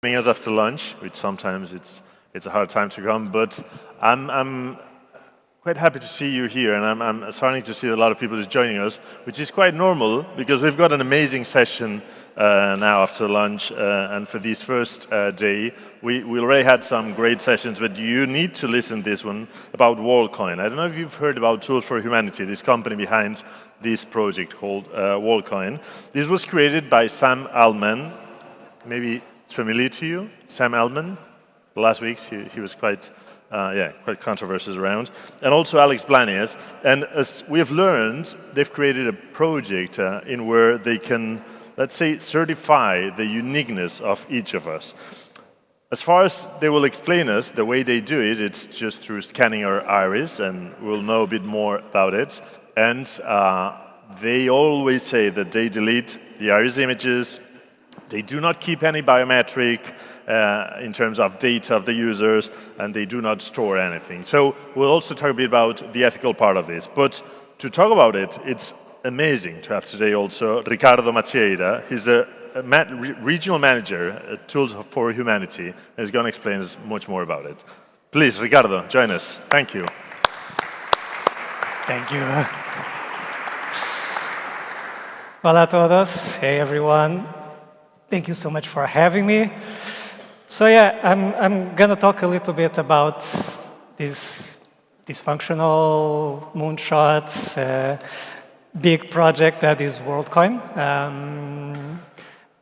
Us after lunch, which sometimes it's a hard time to come, but I'm quite happy to see you here, and I'm starting to see a lot of people just joining us, which is quite normal because we've got an amazing session now after lunch, and for this first day, we already had some great sessions, but you need to listen to this one about Worldcoin. I don't know if you've heard about Tools for Humanity, this company behind this project called Worldcoin. This was created by Sam Altman. Maybe it's familiar to you, Sam Altman. The last weeks he was quite controversial around, and also Alex Blania. And as we have learned, they've created a project in where they can, let's say, certify the uniqueness of each of us. As far as they will explain us, the way they do it, it's just through scanning our iris, and we'll know a bit more about it. And they always say that they delete the iris images. They do not keep any biometric in terms of data of the users, and they do not store anything. So we'll also talk a bit about the ethical part of this. But to talk about it, it's amazing to have today also Ricardo Macieria. He's a regional manager at Tools for Humanity, and he's going to explain us much more about it. Please, Ricardo, join us. Thank you. Thank you. Hola a todos. Hey, everyone. Thank you so much for having me. So yeah, I'm going to talk a little bit about this dysfunctional moonshot big project that is Worldcoin,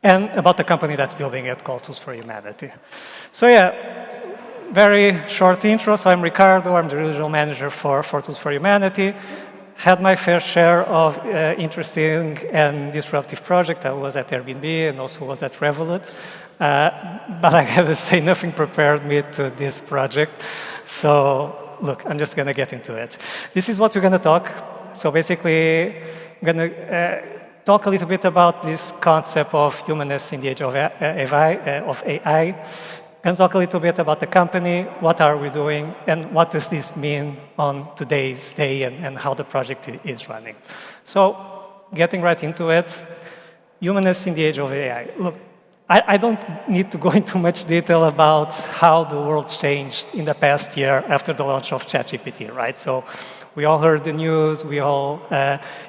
and about the company that's building it called Tools for Humanity. So yeah, very short intro. So I'm Ricardo. I'm the regional manager for Tools for Humanity. Had my fair share of interesting and disruptive projects. I was at Airbnb and also was at Revolut. But I have to say, nothing prepared me to this project. So look, I'm just going to get into it. This is what we're going to talk. So basically, I'm going to talk a little bit about this concept of humanness in the age of AI. And talk a little bit about the company, what are we doing, and what does this mean on today's day and how the project is running. So, getting right into it, humanness in the age of AI. Look, I don't need to go into much detail about how the world changed in the past year after the launch of ChatGPT, right? So, we all heard the news, we all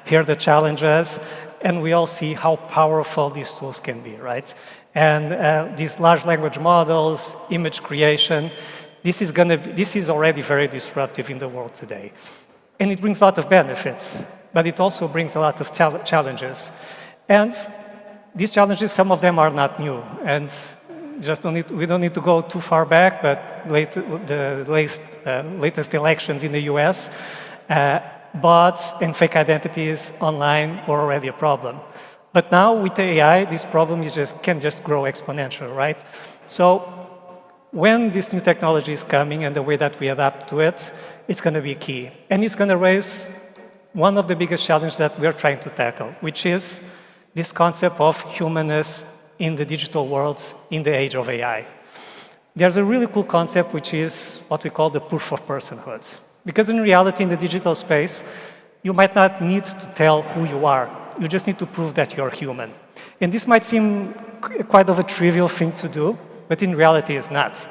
hear the challenges, and we all see how powerful these tools can be, right? And these large language models, image creation, this is already very disruptive in the world today. And it brings a lot of benefits, but it also brings a lot of challenges. And these challenges, some of them are not new. And we don't need to go too far back, but the latest elections in the US, bots and fake identities online were already a problem. But now with AI, this problem can just grow exponential, right? So when this new technology is coming and the way that we adapt to it, it's going to be key. And it's going to raise one of the biggest challenges that we're trying to tackle, which is this concept of humanness in the digital world in the age of AI. There's a really cool concept, which is what we call the proof of personhood. Because in reality, in the digital space, you might not need to tell who you are. You just need to prove that you're human. And this might seem quite of a trivial thing to do, but in reality it's not.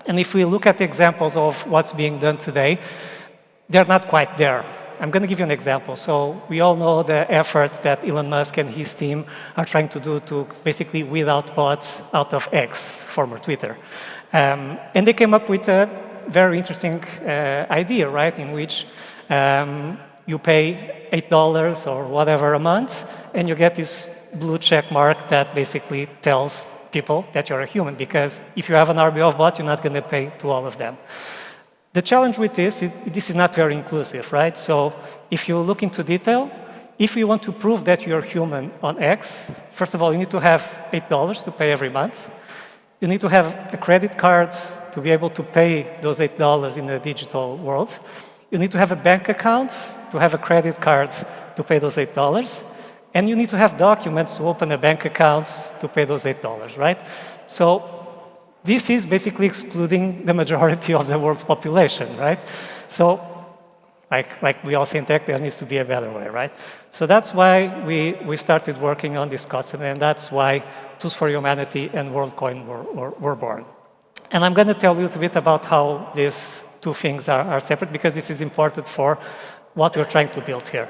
And if we look at the examples of what's being done today, they're not quite there. I'm going to give you an example. So we all know the efforts that Elon Musk and his team are trying to do to basically weed out bots out of X, former Twitter. And they came up with a very interesting idea, right, in which you pay $8 or whatever a month, and you get this blue check mark that basically tells people that you're a human, because if you have an RBO bot, you're not going to pay to all of them. The challenge with this is not very inclusive, right? So if you look into detail, if you want to prove that you're human on X, first of all, you need to have $8 to pay every month. You need to have a credit card to be able to pay those $8 in the digital world. You need to have a bank account to have a credit card to pay those $8. And you need to have documents to open a bank account to pay those $8, right? So this is basically excluding the majority of the world's population, right? So like we all say in tech, there needs to be a better way, right? So that's why we started working on this concept, and that's why Tools for Humanity and Worldcoin were born. And I'm going to tell you a little bit about how these two things are separate, because this is important for what we're trying to build here.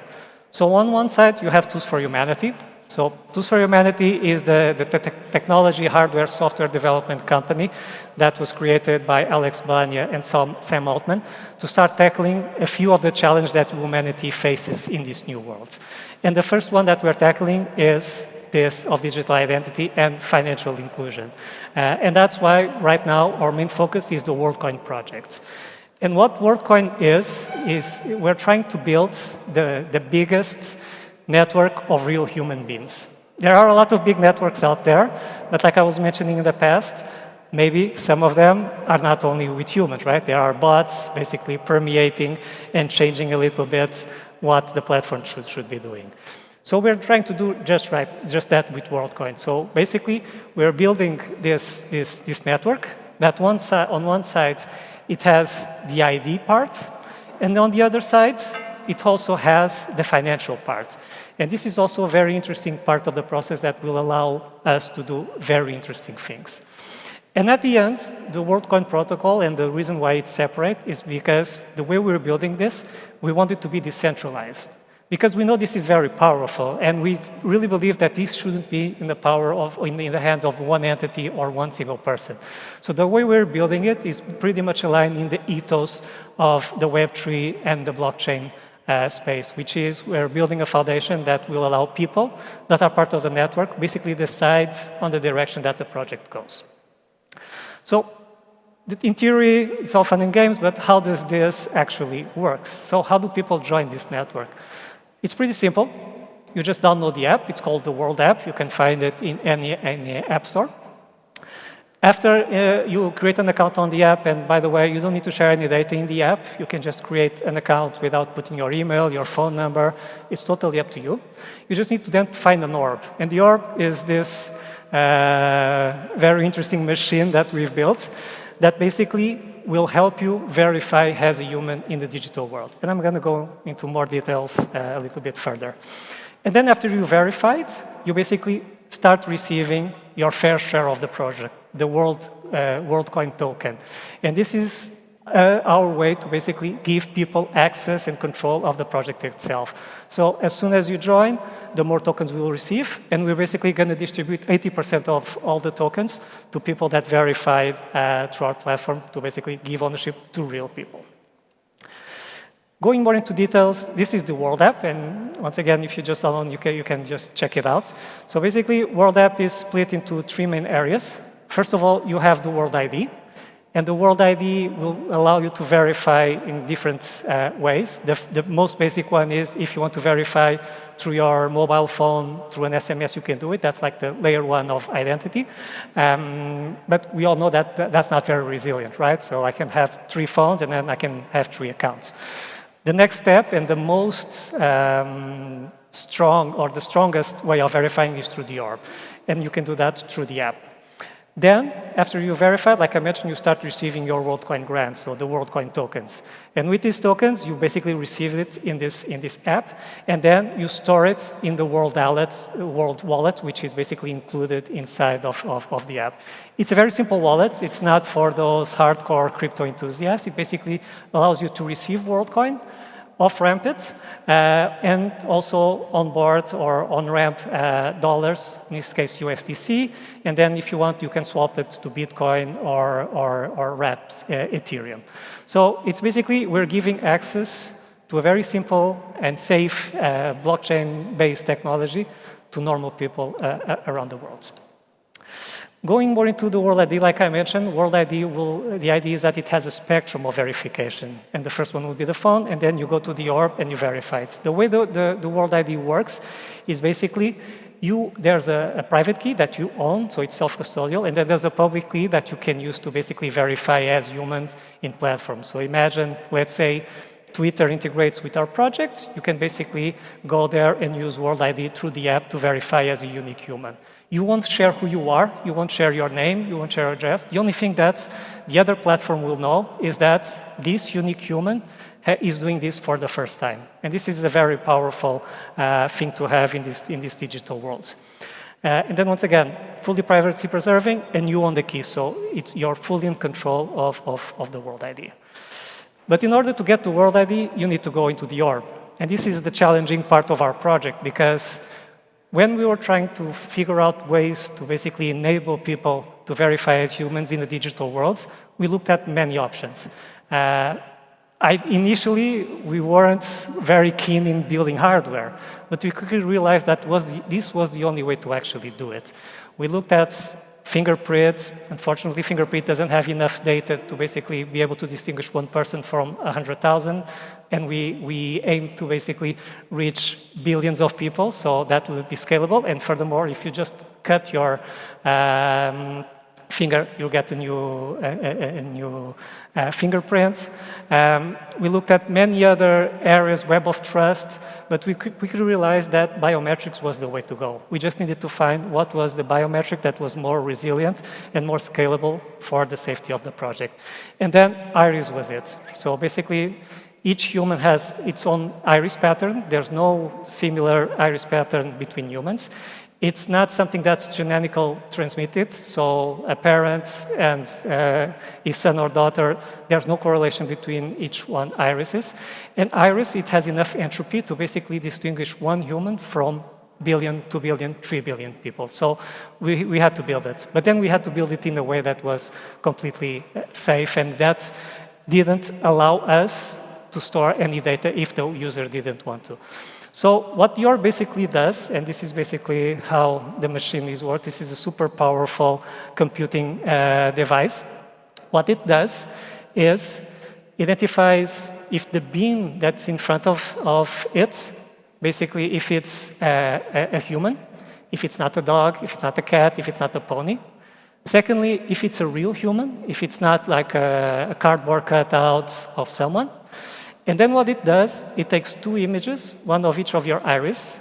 So on one side, you have Tools for Humanity. So Tools for Humanity is the technology, hardware, software development company that was created by Alex Blania and Sam Altman to start tackling a few of the challenges that humanity faces in this new world. And the first one that we're tackling is this of digital identity and financial inclusion. And that's why right now our main focus is the Worldcoin project. And what Worldcoin is we're trying to build the biggest network of real human beings. There are a lot of big networks out there, but like I was mentioning in the past, maybe some of them are not only with humans, right? There are bots basically permeating and changing a little bit what the platform should be doing. So we're trying to do just that with Worldcoin. So basically, we're building this network that on one side, it has the ID part, and on the other side, it also has the financial part. And this is also a very interesting part of the process that will allow us to do very interesting things. And at the end, the Worldcoin protocol, and the reason why it's separate is because the way we're building this, we want it to be decentralized. Because we know this is very powerful, and we really believe that this shouldn't be in the hands of one entity or one single person. So the way we're building it is pretty much aligned in the ethos of the Web3 and the blockchain space, which is we're building a foundation that will allow people that are part of the network basically decide on the direction that the project goes. So in theory, it's all fun and games, but how does this actually work? So how do people join this network? It's pretty simple. You just download the app. It's called the World app. You can find it in any app store. After you create an account on the app, and by the way, you don't need to share any data in the app. You can just create an account without putting your email, your phone number. It's totally up to you. You just need to then find an orb. And the orb is this very interesting machine that we've built that basically will help you verify as a human in the digital world. And I'm going to go into more details a little bit further. And then after you verify it, you basically start receiving your fair share of the project, the Worldcoin token. And this is our way to basically give people access and control of the project itself. So as soon as you join, the more tokens we will receive, and we're basically going to distribute 80% of all the tokens to people that verified through our platform to basically give ownership to real people. Going more into details, this is the World app, and once again, if you just download, you can just check it out. So basically, World app is split into three main areas. First of all, you have the World ID, and the World ID will allow you to verify in different ways. The most basic one is if you want to verify through your mobile phone, through an SMS, you can do it. That's like the layer one of identity. But we all know that that's not very resilient, right? So I can have 3 phones, and then I can have 3 accounts. The next step, and the most strong or the strongest way of verifying is through the orb. And you can do that through the app. Then, after you verify, like I mentioned, you start receiving your Worldcoin grants, so the Worldcoin tokens. And with these tokens, you basically receive it in this app, and then you store it in the World Wallet, which is basically included inside of the app. It's a very simple wallet. It's not for those hardcore crypto enthusiasts. It basically allows you to receive Worldcoin, off-ramp it, and also onboard or on-ramp dollars, in this case USDC, and then if you want, you can swap it to Bitcoin or wrapped Ethereum. So it's basically, we're giving access to a very simple and safe blockchain-based technology to normal people around the world. Going more into the World ID, like I mentioned, World ID the idea is that it has a spectrum of verification. And the first one will be the phone, and then you go to the orb and you verify it. The way the World ID works is basically there's a private key that you own, so it's self-custodial, and then there's a public key that you can use to basically verify as humans in platforms. So imagine, let's say, Twitter integrates with our project. You can basically go there and use World ID through the app to verify as a unique human. You won't share who you are, you won't share your name, you won't share your address. The only thing that the other platform will know is that this unique human is doing this for the first time. And this is a very powerful thing to have in this digital world. And then once again, fully privacy preserving, and you own the key. So you're fully in control of the World ID. But in order to get to World ID, you need to go into the orb. And this is the challenging part of our project, because when we were trying to figure out ways to basically enable people to verify as humans in the digital worlds, we looked at many options. Initially, we weren't very keen in building hardware, but we quickly realized that this was the only way to actually do it. We looked at fingerprints. Unfortunately, fingerprint doesn't have enough data to basically be able to distinguish one person from 100,000, and we aim to basically reach billions of people, so that will be scalable. And furthermore, if you just cut your finger, you'll get a new fingerprint. We looked at many other areas, web of trust, but we quickly realized that biometrics was the way to go. We just needed to find what was the biometric that was more resilient and more scalable for the safety of the project. And then iris was it. So basically, each human has its own iris pattern. There's no similar iris pattern between humans. It's not something that's genetically transmitted, so a parent and his son or daughter, there's no correlation between each one irises. And iris, it has enough entropy to basically distinguish one human from billion, 2 billion, 3 billion people. So we had to build it. But then we had to build it in a way that was completely safe, and that didn't allow us to store any data if the user didn't want to. So what the orb basically does, and this is basically how the machine is worked, this is a super powerful computing device. What it does is identifies if the being that's in front of it, basically if it's a human, if it's not a dog, if it's not a cat, if it's not a pony. Secondly, if it's a real human, if it's not like a cardboard cutout of someone. And then what it does, it takes 2 images, one of each of your iris,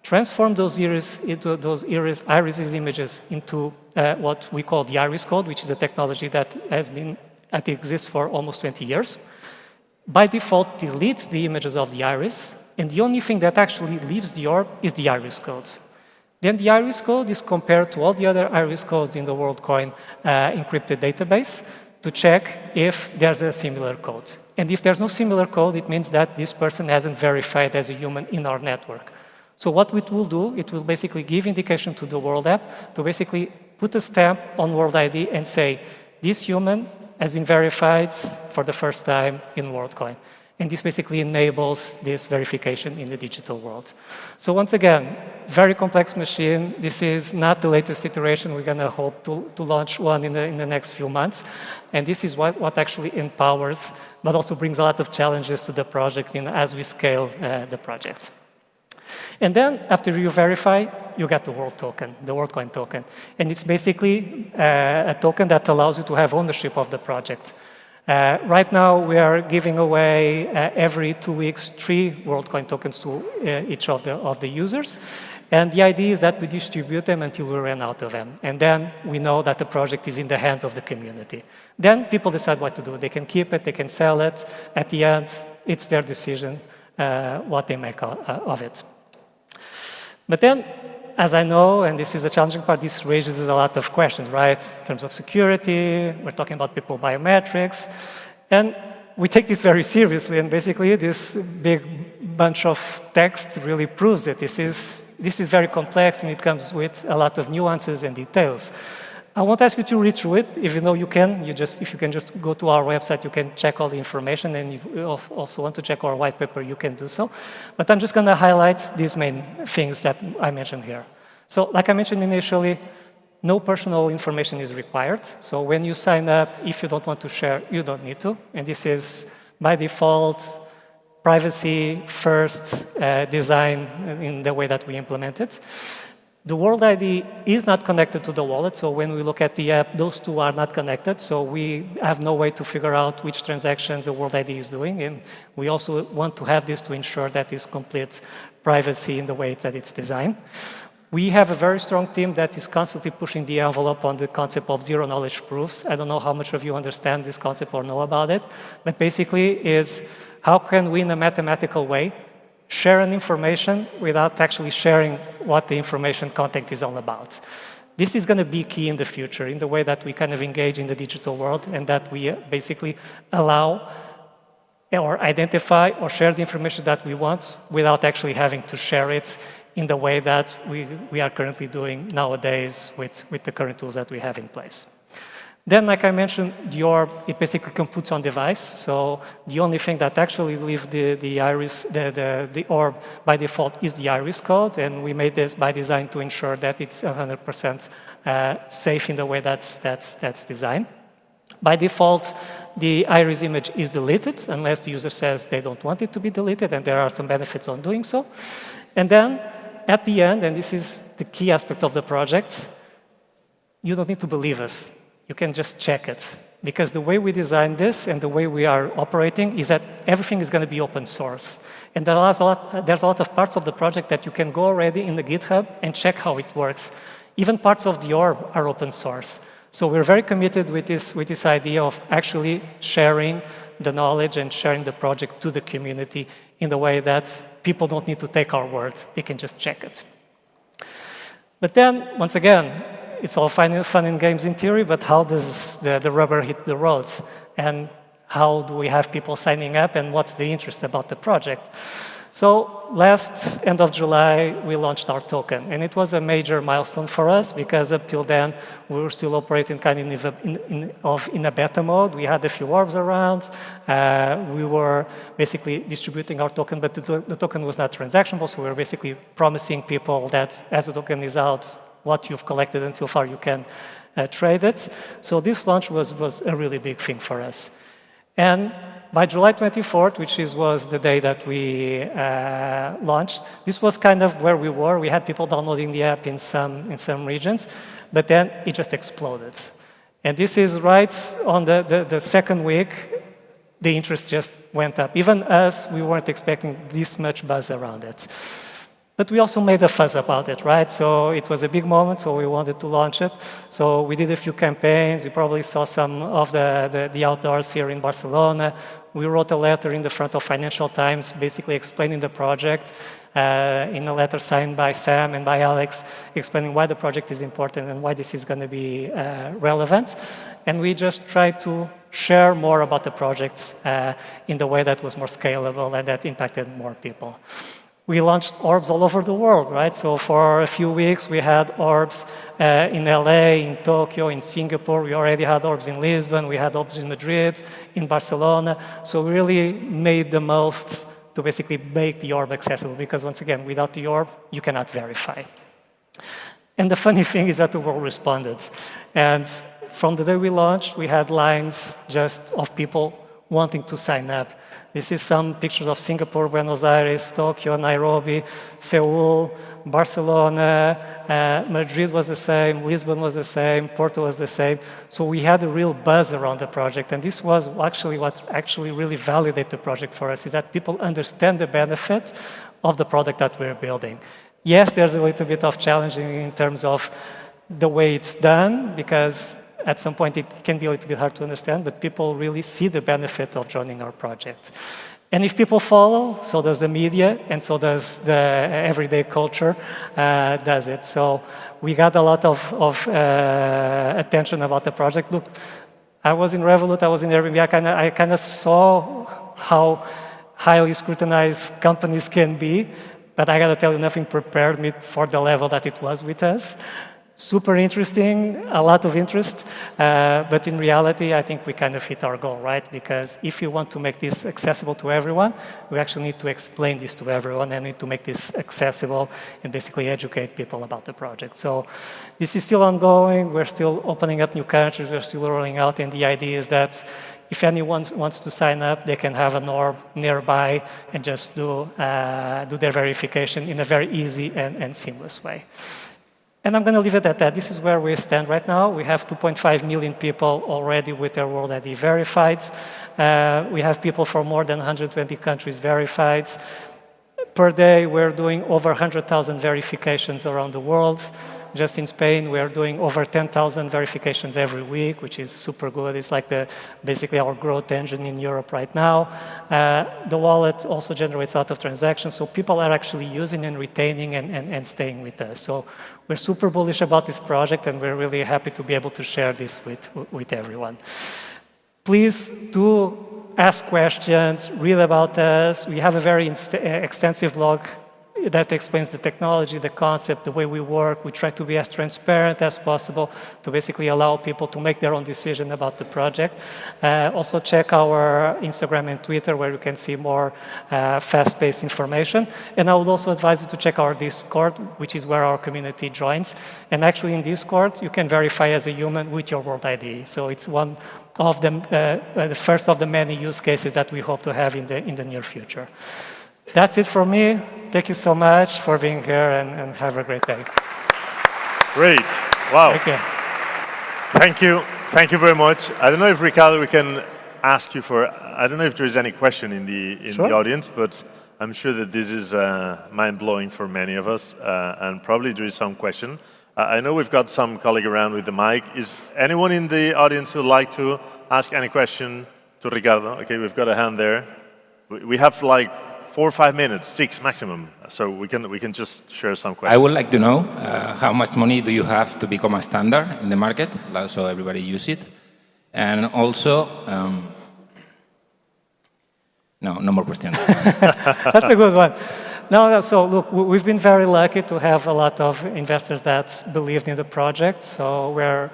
transform those iris images into what we call the iris code, which is a technology that exists for almost 20 years. By default, deletes the images of the iris, and the only thing that actually leaves the orb is the iris codes. Then the iris code is compared to all the other iris codes in the Worldcoin encrypted database to check if there's a similar code. And if there's no similar code, it means that this person hasn't verified as a human in our network. So what it will do, it will basically give indication to the World app to basically put a stamp on World ID and say, this human has been verified for the first time in Worldcoin. And this basically enables this verification in the digital world. So once again, very complex machine. This is not the latest iteration. We're going to hope to launch one in the next few months. And this is what actually empowers, but also brings a lot of challenges to the project as we scale the project. And then, after you verify, you get the World token, the Worldcoin token. And it's basically a token that allows you to have ownership of the project. Right now, we are giving away every 2 weeks 3 Worldcoin tokens to each of the users. And the idea is that we distribute them until we run out of them. And then we know that the project is in the hands of the community. Then people decide what to do. They can keep it, they can sell it. At the end, it's their decision what they make of it. But then, as I know, and this is a challenging part, this raises a lot of questions, right? In terms of security, we're talking about people biometrics, and we take this very seriously, and basically this big bunch of text really proves it. This is very complex, and it comes with a lot of nuances and details. I won't ask you to read through it, even though you can. If you can just go to our website, you can check all the information, and if you also want to check our white paper, you can do so. But I'm just going to highlight these main things that I mentioned here. So, like I mentioned initially, no personal information is required. So when you sign up, if you don't want to share, you don't need to. And this is, by default, privacy first design in the way that we implement it. The World ID is not connected to the wallet, so when we look at the app, those two are not connected, so we have no way to figure out which transactions the World ID is doing, and we also want to have this to ensure that this completes privacy in the way that it's designed. We have a very strong team that is constantly pushing the envelope on the concept of zero-knowledge proofs. I don't know how much of you understand this concept or know about it, but basically is how can we, in a mathematical way, share an information without actually sharing what the information content is all about. This is going to be key in the future, in the way that we kind of engage in the digital world and that we basically allow or identify or share the information that we want without actually having to share it in the way that we are currently doing nowadays with the current tools that we have in place. Then, like I mentioned, the orb, it basically computes on device. So the only thing that actually leaves the orb by default is the iris code. And we made this by design to ensure that it's 100% safe in the way that's designed. By default, the iris image is deleted unless the user says they don't want it to be deleted, and there are some benefits on doing so. And then, at the end, and this is the key aspect of the project, you don't need to believe us. You can just check it. Because the way we designed this and the way we are operating is that everything is going to be open source. And there's a lot of parts of the project that you can go already in the GitHub and check how it works. Even parts of the orb are open source. So we're very committed with this idea of actually sharing the knowledge and sharing the project to the community in the way that people don't need to take our word. They can just check it. But then, once again, it's all fun and games in theory, but how does the rubber hit the roads? And how do we have people signing up, and what's the interest about the project? So last end of July, we launched our token, and it was a major milestone for us because up till then, we were still operating kind of in a beta mode. We had a few orbs around. We were basically distributing our token, but the token was not transactionable, so we were basically promising people that as the token is out, what you've collected until far, you can trade it. So this launch was a really big thing for us. And by July 24th, which was the day that we launched, this was kind of where we were. We had people downloading the app in some regions, but then it just exploded. And this is right on the second week, the interest just went up. Even us, we weren't expecting this much buzz around it. But we also made a fuss about it, right? So it was a big moment, so we wanted to launch it. So we did a few campaigns. You probably saw some of the outdoors here in Barcelona. We wrote a letter in the front of Financial Times, basically explaining the project, in a letter signed by Sam and by Alex, explaining why the project is important and why this is going to be relevant. And we just tried to share more about the projects in the way that was more scalable and that impacted more people. We launched orbs all over the world, right? So for a few weeks, we had orbs in LA, in Tokyo, in Singapore. We already had orbs in Lisbon. We had orbs in Madrid, in Barcelona. So we really made the most to basically make the orb accessible because, once again, without the orb, you cannot verify. And the funny thing is that the world responded. And from the day we launched, we had lines just of people wanting to sign up. This is some pictures of Singapore, Buenos Aires, Tokyo, Nairobi, Seoul, Barcelona, Madrid was the same, Lisbon was the same, Porto was the same. So we had a real buzz around the project. And this was actually what actually really validated the project for us, is that people understand the benefit of the product that we're building. Yes, there's a little bit of challenging in terms of the way it's done, because at some point, it can be a little bit hard to understand, but people really see the benefit of joining our project. And if people follow, so does the media, and so does the everyday culture does it. So we got a lot of attention about the project. Look, I was in Revolut, I was in Airbnb, I kind of saw how highly scrutinized companies can be, but I got to tell you, nothing prepared me for the level that it was with us. Super interesting, a lot of interest, but in reality, I think we kind of hit our goal, right? Because if you want to make this accessible to everyone, we actually need to explain this to everyone and need to make this accessible and basically educate people about the project. So this is still ongoing. We're still opening up new countries. We're still rolling out, and the idea is that if anyone wants to sign up, they can have an orb nearby and just do their verification in a very easy and seamless way. And I'm going to leave it at that. This is where we stand right now. We have 2.5 million people already with their World ID verified. We have people from more than 120 countries verified. Per day, we're doing over 100,000 verifications around the world. Just in Spain, we are doing over 10,000 verifications every week, which is super good. It's like basically our growth engine in Europe right now. The wallet also generates a lot of transactions, so people are actually using and retaining and staying with us. So we're super bullish about this project, and we're really happy to be able to share this with everyone. Please do ask questions, read about us. We have a very extensive blog that explains the technology, the concept, the way we work. We try to be as transparent as possible to basically allow people to make their own decision about the project. Also check our Instagram and Twitter where you can see more fast-paced information. And I would also advise you to check our Discord, which is where our community joins. And actually in Discord, you can verify as a human with your World ID. So it's one of the first of the many use cases that we hope to have in the near future. That's it from me. Thank you so much for being here, and have a great day. Great. Wow. Thank you. Thank you. Thank you very much. I don't know if, Ricardo, we can ask you for, I don't know if there is any question in the audience, but I'm sure that this is mind-blowing for many of us, and probably there is some question. I know we've got some colleague around with the mic. Is anyone in the audience who would like to ask any question to Ricardo? Okay, we've got a hand there. We have like 4 or 5 minutes, 6 maximum, so we can just share some questions. I would like to know how much money do you have to become a standard in the market, so everybody use it, and also, no more questions. That's a good one. No, so look, we've been very lucky to have a lot of investors that believed in the project, so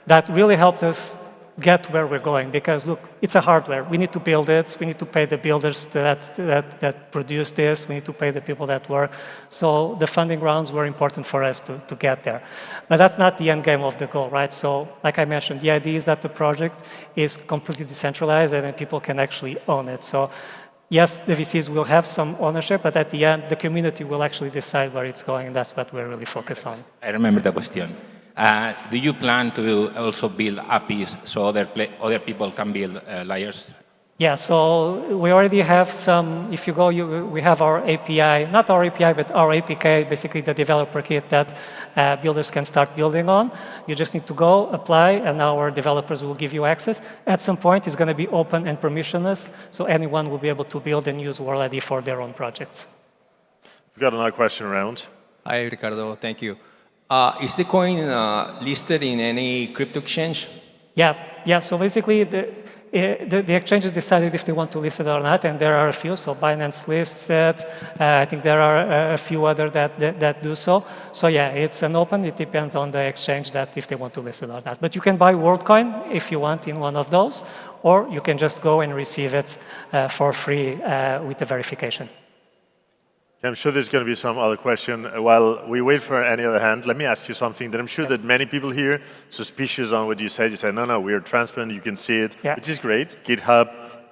that really helped us get where we're going, because look, it's a hardware. We need to build it. We need to pay the builders that produce this. We need to pay the people that work. So the funding rounds were important for us to get there. But that's not the end game of the goal, right? So like I mentioned, the idea is that the project is completely decentralized and then people can actually own it. So yes, the VCs will have some ownership, but at the end, the community will actually decide where it's going, and that's what we're really focused on. I remember the question. Do you plan to also build APIs so other people can build layers? Yeah, so we already have some. If you go, we have our API, not our API, but our APK, basically the developer kit that builders can start building on. You just need to go, apply, and our developers will give you access. At some point, it's going to be open and permissionless, so anyone will be able to build and use World ID for their own projects. We've got another question around. Hi, Ricardo. Thank you. Is the coin listed in any crypto exchange? Yeah. So basically, the exchanges decided if they want to list it or not, and there are a few. So Binance lists it. I think there are a few other that do so. So yeah, it's an open. It depends on the exchange that if they want to list it or not. But you can buy Worldcoin if you want in one of those, or you can just go and receive it for free with the verification. I'm sure there's going to be some other question. While we wait for any other hand, let me ask you something that I'm sure that many people here suspicious on what you said. You said, no, we're transparent, you can see it, which is great. GitHub,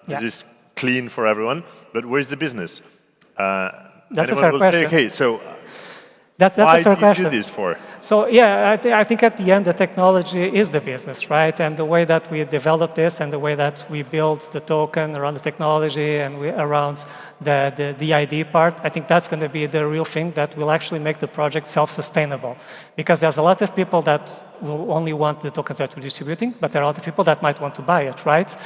this is clean for everyone. But where's the business? That's a fair question. Say, okay, so that's why a fair do you question. do this for? So yeah, I think at the end, the technology is the business, right? And the way that we develop this and the way that we build the token around the technology and around the ID part, I think that's going to be the real thing that will actually make the project self-sustainable. Because there's a lot of people that will only want the tokens that we're distributing, but there are other people that might want to buy it, right?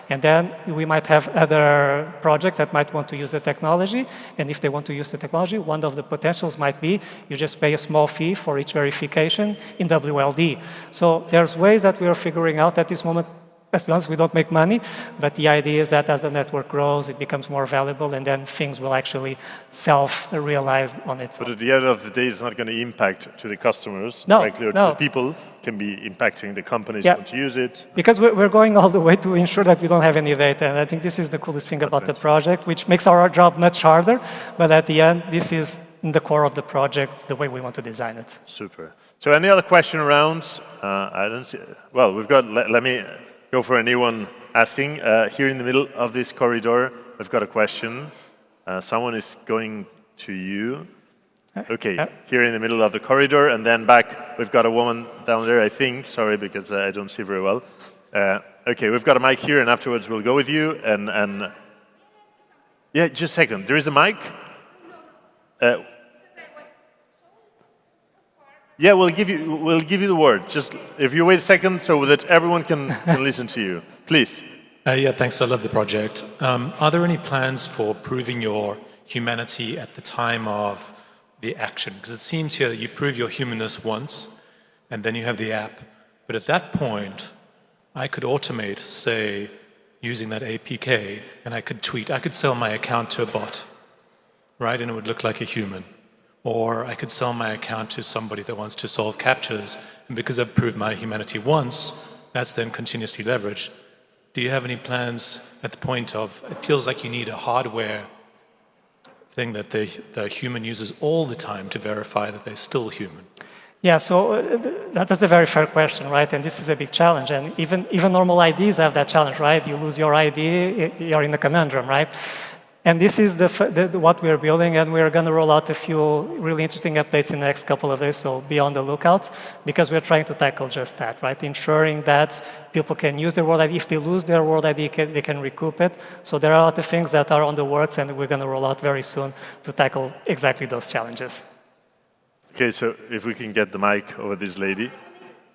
And then we might have other projects that might want to use the technology. And if they want to use the technology, one of the potentials might be you just pay a small fee for each verification in WLD. So there's ways that we are figuring out at this moment. Let's be honest, we don't make money, but the idea is that as the network grows, it becomes more valuable, and then things will actually self-realize on its own. But at the end of the day, it's not going to impact to the customers No. directly, or to the people. It can be impacting the companies who want to use it. Because we're going all the way to ensure that we don't have any data, and I think this is the coolest thing about the project, which makes our job much harder, but at the end, this is in the core of the project, the way we want to design it. Super. So any other question around? I don't see. Well, we've got, let me go for anyone asking. Here in the middle of this corridor, I've got a question. Someone is going to you. Okay, here in the middle of the corridor, and then back, we've got a woman down there, I think. Sorry, because I don't see very well. Okay, we've got a mic here, and afterwards we'll go with you. And yeah, just a second. There is a mic? Yeah, we'll give you the word. Just if you wait a second so that everyone can listen to you. Please. Yeah, thanks. I love the project. Are there any plans for proving your humanity at the time of the action? Because it seems here that you prove your humanness once, and then you have the app. But at that point, I could automate, say, using that APK, and I could tweet. I could sell my account to a bot, right? And it would look like a human. Or I could sell my account to somebody that wants to solve captchas, and because I've proved my humanity once, that's then continuously leveraged. Do you have any plans at the point of, it feels like you need a hardware thing that the human uses all the time to verify that they're still human? Yeah, so that's a very fair question, right? And this is a big challenge. And even normal IDs have that challenge, right? You lose your ID, you're in a conundrum, right? And this is what we're building, and we're going to roll out a few really interesting updates in the next couple of days, so be on the lookout, because we're trying to tackle just that, right? Ensuring that people can use their World ID. If they lose their World ID, they can recoup it. So there are a lot of things that are on the works, and we're going to roll out very soon to tackle exactly those challenges. Okay, so if we can get the mic over this lady.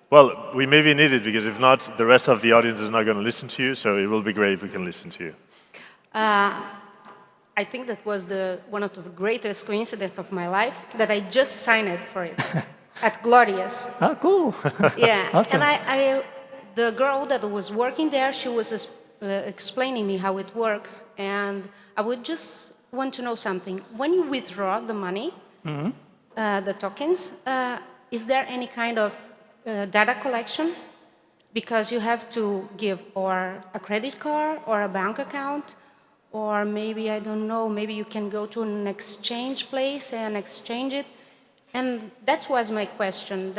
Well, we maybe need it, because if not, the rest of the audience is not going to listen to you, so it will be great if we can listen to you. I think that was one of the greatest coincidences of my life, that I just signed for it at Glorious. Ah, cool. Yeah, Awesome. and the girl that was working there, she was explaining me how it works, and I would just want to know something. When you withdraw the money, the tokens, is there any kind of data collection? Because you have to give or a credit card or a bank account, or maybe, I don't know, maybe you can go to an exchange place and exchange it. And that was my question.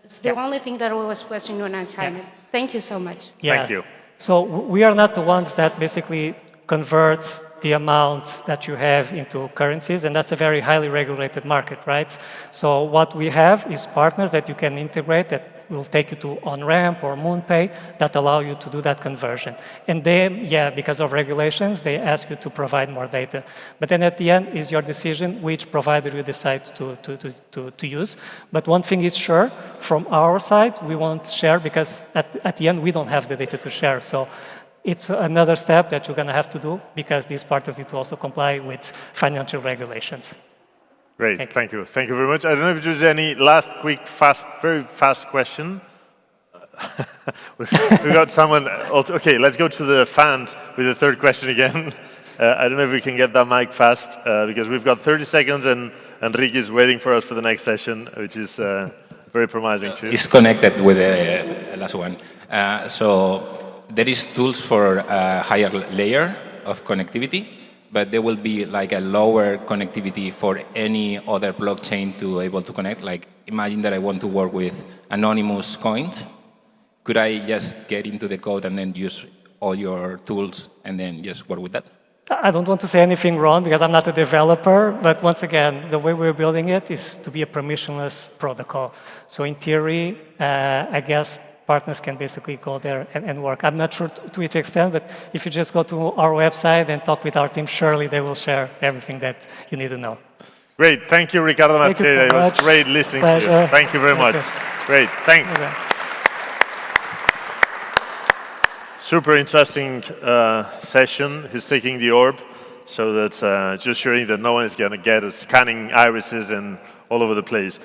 It's the only thing that I was questioning when I signed it. Thank you so much. Yes. Thank you. So we are not the ones that basically convert the amounts that you have into currencies, and that's a very highly regulated market, right? So what we have is partners that you can integrate that will take you to on-ramp or MoonPay that allow you to do that conversion. And then, yeah, because of regulations, they ask you to provide more data. But then at the end is your decision which provider you decide to use. But one thing is sure, from our side, we won't share because at the end, we don't have the data to share. So it's another step that you're going to have to do because these partners need to also comply with financial regulations. Great, thank you. Thank you very much. I don't know if there's any last quick, very fast question. we got someone, okay, let's go to the fans with the third question again. I don't know if we can get that mic fast because we've got 30 seconds and Enrique is waiting for us for the next session, which is very promising too. It's connected with the last one. So there is tools for a higher layer of connectivity, but there will be like a lower connectivity for any other blockchain to able to connect. Like imagine that I want to work with anonymous coins. Could I just get into the code and then use all your tools and then just work with that? I don't want to say anything wrong because I'm not a developer, but once again, the way we're building it is to be a permissionless protocol. So in theory, I guess partners can basically go there and work. I'm not sure to which extent, but if you just go to our website and talk with our team, surely they will share everything that you need to know. Great. Thank you, Ricardo Macieria. So it was great listening to you. Thank you very much. Great. Thanks. Okay. Super interesting session. He's taking the orb, so that's just showing that no one is going to get us scanning irises and all over the place.